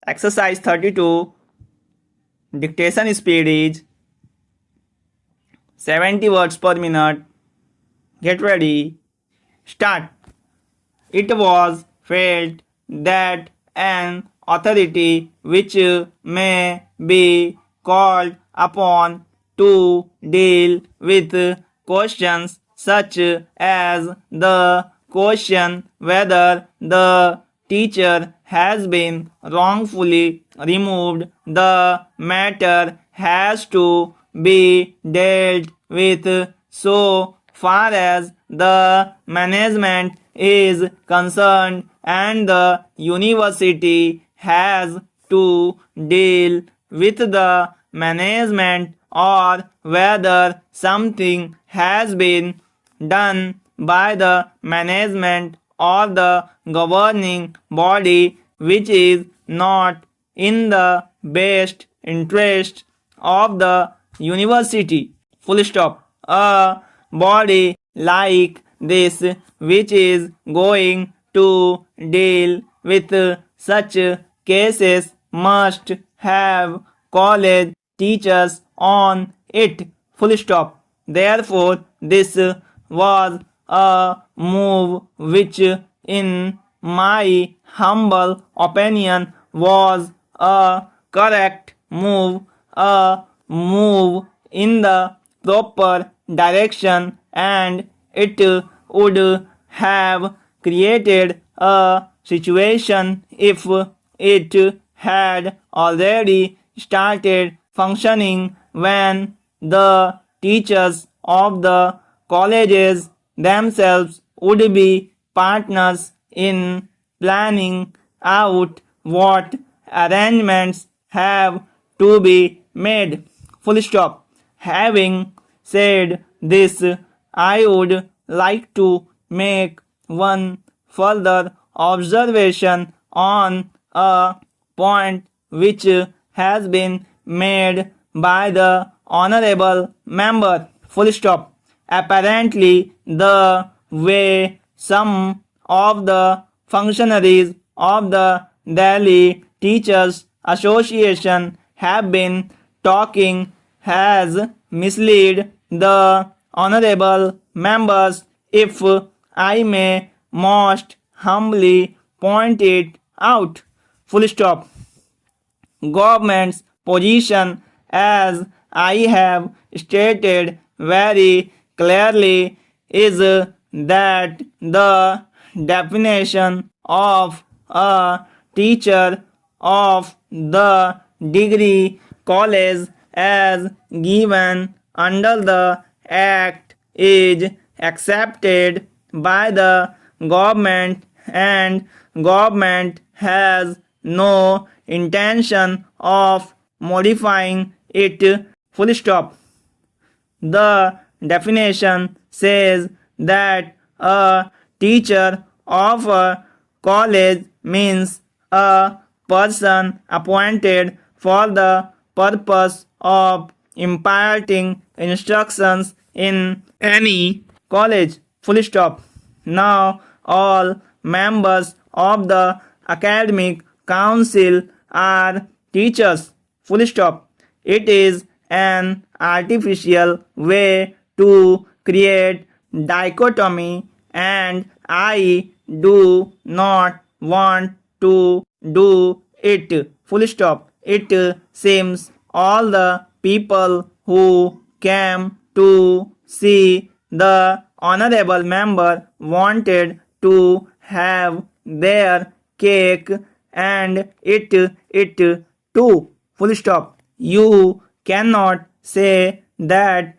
Exercise 32. Dictation speed is 70 words per minute. Get ready. Start. It was felt that an authority which may be called upon to deal with questions such as the question whether the teacher has been wrongfully removed, the matter has to be dealt with so far as the management is concerned, and the university has to deal with the management, or whether something has been done by the management or the governing body which is not in the best interest of the university. Full stop. A body like this which is going to deal with such cases must have college teachers on it. Full stop. Therefore, this was a move which, in my humble opinion, was a correct move, a move in the proper direction, and it would have created a situation if it had already started functioning when the teachers of the colleges themselves would be partners in planning out what arrangements have to be made. Full stop. Having said this, I would like to make one further observation on a point which has been made by the honorable member. Full stop. Apparently, the way some of the functionaries of the Delhi Teachers Association have been talking has misled the honorable members, if I may most humbly point it out. Full stop. Government's position, as I have stated very clearly, is that the definition of a teacher of the degree college as given under the Act is accepted by the government, and government has no intention of modifying it. Full stop. The definition says that a teacher of a college means a person appointed for the purpose of imparting instructions in any college. Full stop. Now all members of the academic council are teachers. Full stop. It is an artificial way to create dichotomy, and I do not want to do it. Full stop. It seems all the people who came to see the honorable member wanted to have their cake and eat it too. Full stop. You cannot say that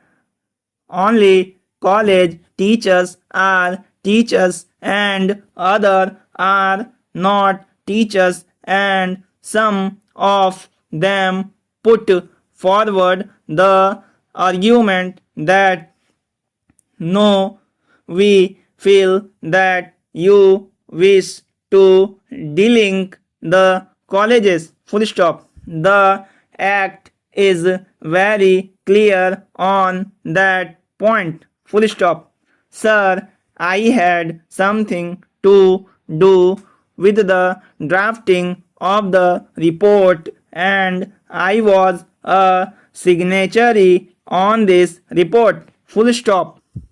only college teachers are teachers and other are not teachers, and some of them put forward the argument that no, we feel that you wish to delink the colleges. Full stop. The act is very clear on that point. Full stop. Sir, I had something to do with the drafting of the report and I was a signatory on this report. Full stop.